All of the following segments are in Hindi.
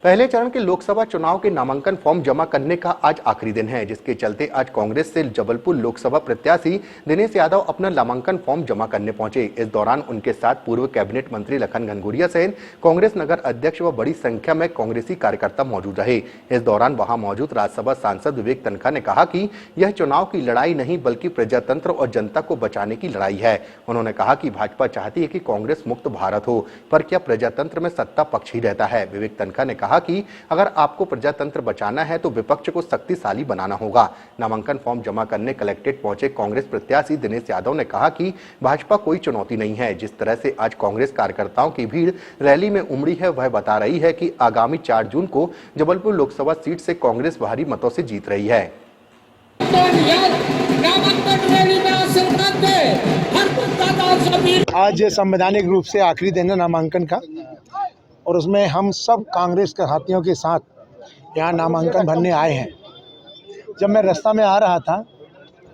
पहले चरण के लोकसभा चुनाव के नामांकन फॉर्म जमा करने का आज आखिरी दिन है, जिसके चलते आज कांग्रेस से जबलपुर लोकसभा प्रत्याशी दिनेश यादव अपना नामांकन फॉर्म जमा करने पहुंचे। इस दौरान उनके साथ पूर्व कैबिनेट मंत्री लखन घनघोरिया सहित कांग्रेस नगर अध्यक्ष व बड़ी संख्या में कांग्रेसी कार्यकर्ता मौजूद रहे। इस दौरान वहां मौजूद राज्यसभा सांसद विवेक तनखा ने कहा कि यह चुनाव की लड़ाई नहीं बल्कि प्रजातंत्र और जनता को बचाने की लड़ाई है। उन्होंने कहा कि भाजपा चाहती है कि कांग्रेस मुक्त भारत हो, पर क्या प्रजातंत्र में सत्ता पक्ष ही रहता है। विवेक तनखा ने कहा कि अगर आपको प्रजातंत्र बचाना है तो विपक्ष को शक्तिशाली बनाना होगा। नामांकन फॉर्म जमा करने कलेक्ट्रेट पहुंचे कांग्रेस प्रत्याशी दिनेश यादव ने कहा कि भाजपा कोई चुनौती नहीं है। जिस तरह से आज कांग्रेस कार्यकर्ताओं की भीड़ रैली में उमड़ी है, वह बता रही है कि आगामी 4 जून को जबलपुर लोकसभा सीट से कांग्रेस भारी मतों से जीत रही है। आज संवैधानिक रूप से आखिरी दिन है नामांकन का, और उसमें हम सब कांग्रेस के साथियों के साथ यहाँ नामांकन भरने आए हैं। जब मैं रास्ता में आ रहा था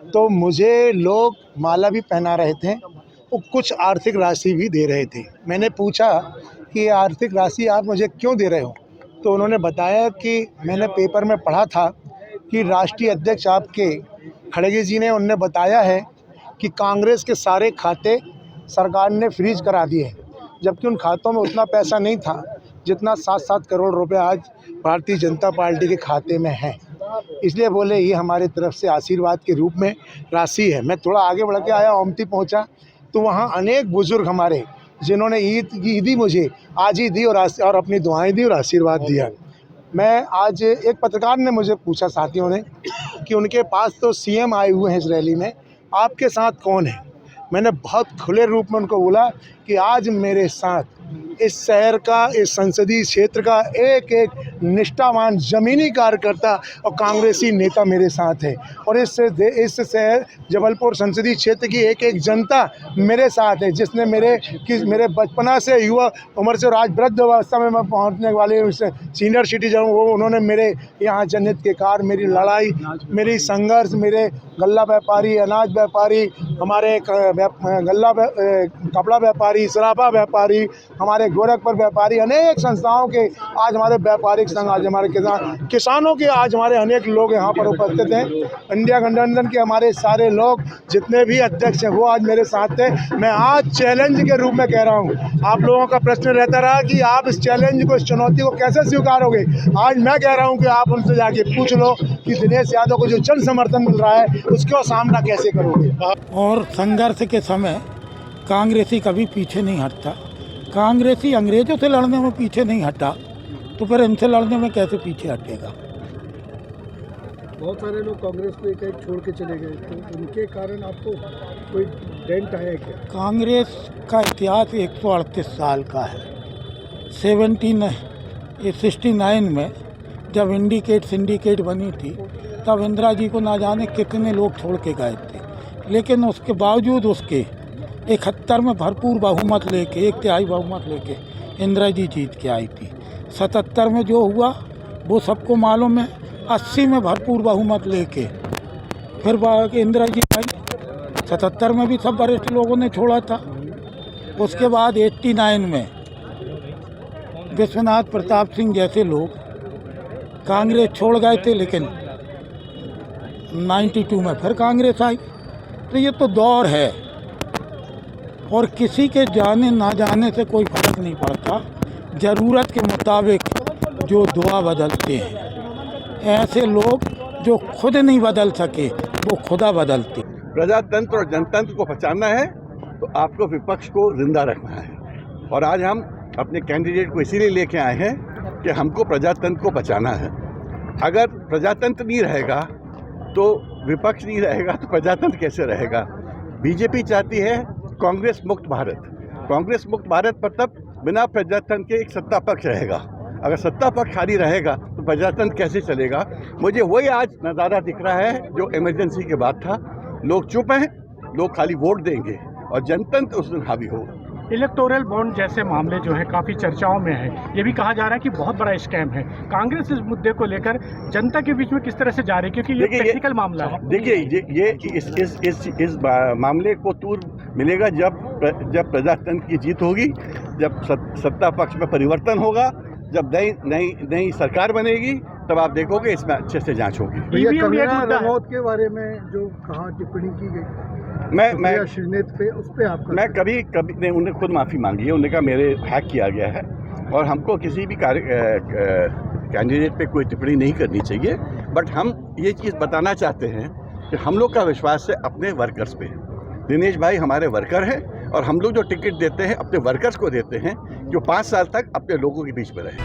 तो मुझे लोग माला भी पहना रहे थे और कुछ आर्थिक राशि भी दे रहे थे। मैंने पूछा कि आर्थिक राशि आप मुझे क्यों दे रहे हो, तो उन्होंने बताया कि मैंने पेपर में पढ़ा था कि राष्ट्रीय अध्यक्ष आपके खड़गे जी ने उनने बताया है कि कांग्रेस के सारे खाते सरकार ने फ्रीज करा दिए हैं, जबकि उन खातों में उतना पैसा नहीं था जितना 7-7 करोड़ रुपए आज भारतीय जनता पार्टी के खाते में है। इसलिए बोले ये हमारे तरफ से आशीर्वाद के रूप में राशि है। मैं थोड़ा आगे बढ़ के आया, ओमती पहुंचा तो वहाँ अनेक बुजुर्ग हमारे जिन्होंने ईदी मुझे आज ही दी और अपनी दुआएं दी और आशीर्वाद दिया। मैं आज एक पत्रकार ने मुझे पूछा, साथियों ने, कि उनके पास तो सीएम आए हुए हैं इस रैली में, आपके साथ कौन है। मैंने बहुत खुले रूप में उनको बोला कि आज मेरे साथ इस शहर का, इस संसदीय क्षेत्र का एक एक निष्ठावान ज़मीनी कार्यकर्ता और कांग्रेसी नेता मेरे साथ है, और इस शहर जबलपुर संसदीय क्षेत्र की एक एक जनता मेरे साथ है, जिसने मेरे बचपना से युवा उम्र से आज वृद्ध अवस्था में मैं पहुंचने वाले सीनियर सिटीजन हूँ, वो उन्होंने मेरे यहाँ जनहित के कार्य, मेरी लड़ाई, मेरी संघर्ष, मेरे गल्ला व्यापारी, अनाज व्यापारी, हमारे कपड़ा व्यापारी, सराफा व्यापारी, हमारे गोरखपुर व्यापारी, अनेक संस्थाओं के आज हमारे व्यापारिक संघ, आज हमारे किसानों के आज हमारे अनेक लोग यहाँ पर उपस्थित हैं। इंडिया गठबंधन के हमारे सारे लोग जितने भी अध्यक्ष हैं वो आज मेरे साथ थे। मैं आज चैलेंज के रूप में कह रहा हूँ, आप लोगों का प्रश्न रहता रहा कि आप इस चैलेंज को, इस चुनौती को कैसे स्वीकारोगे। आज मैं कह रहा हूँ कि आप उनसे जाके पूछ लो कि दिनेश यादव को जो जन समर्थन मिल रहा है उसका सामना कैसे करोगे। और संघर्ष के समय कांग्रेसी कभी पीछे नहीं हटता। कांग्रेसी अंग्रेजों से लड़ने में पीछे नहीं हटा, तो फिर इनसे लड़ने में कैसे पीछे हटेगा। बहुत सारे लोग कांग्रेस को एक छोड़ के चले गए, तो उनके कारण आपको कोई डेंट आया क्या? कांग्रेस का इतिहास 138 साल का है। 69 में जब सिंडिकेट बनी थी, तब इंदिरा जी को ना जाने कितने लोग छोड़ के गए थे, लेकिन उसके बावजूद उसके 71 में भरपूर बहुमत लेके, 1/3 बहुमत लेके इंदिरा जी जीत के आई थी। 77 में जो हुआ वो सबको मालूम है। 80 में भरपूर बहुमत लेके फिर इंदिरा जी आई। 77 में भी सब वरिष्ठ लोगों ने छोड़ा था। उसके बाद 89 में विश्वनाथ प्रताप सिंह जैसे लोग कांग्रेस छोड़ गए थे, लेकिन 92 में फिर कांग्रेस आई। तो ये तो दौर है, और किसी के जाने ना जाने से कोई फर्क नहीं पड़ता। ज़रूरत के मुताबिक जो दुआ बदलते हैं, ऐसे लोग जो खुद नहीं बदल सके वो खुदा बदलते। प्रजातंत्र और जनतंत्र को बचाना है तो आपको विपक्ष को जिंदा रखना है, और आज हम अपने कैंडिडेट को इसीलिए लेके आए हैं कि हमको प्रजातंत्र को बचाना है। अगर प्रजातंत्र नहीं रहेगा तो विपक्ष नहीं रहेगा, तो प्रजातंत्र कैसे रहेगा। बीजेपी चाहती है कांग्रेस मुक्त भारत। कांग्रेस मुक्त भारत पर तब बिना प्रजातंत्र के एक सत्ता पक्ष रहेगा। अगर सत्ता पक्ष खाली रहेगा तो प्रजातंत्र कैसे चलेगा। मुझे वही आज नज़ारा दिख रहा है जो इमरजेंसी के बाद था। लोग चुप हैं, लोग खाली वोट देंगे और जनतंत्र उस दिन हावी होगा। इलेक्टोरल बॉन्ड जैसे मामले जो है काफ़ी चर्चाओं में है। ये भी कहा जा रहा है कि बहुत बड़ा स्कैम है। कांग्रेस इस मुद्दे को लेकर जनता के बीच में किस तरह से जा रही है, क्योंकि ये टेक्निकल मामला है। देखिए, ये इस मामले को तूल मिलेगा जब प्रजातंत्र की जीत होगी, जब सत्ता पक्ष में परिवर्तन होगा, जब नई सरकार बनेगी तब आप देखोगे इसमें अच्छे से जांच होगी। भैया EVM भी एक कंगना मुद्दा है। रनौत के बारे में जो कहा टिप्पणी की गई मैं श्रीनेत पे, उस पे आपका मैं कभी नहीं, उन्हें खुद माफ़ी मांगी है, उन्होंने कहा मेरे हैक किया गया है और हमको किसी भी कैंडिडेट पे कोई टिप्पणी नहीं करनी चाहिए। बट हम ये चीज़ बताना चाहते हैं कि हम लोग का विश्वास है अपने वर्कर्स पे। दिनेश भाई हमारे वर्कर हैं और हम लोग जो टिकट देते हैं अपने वर्कर्स को देते हैं जो 5 साल तक अपने लोगों के बीच में रहे।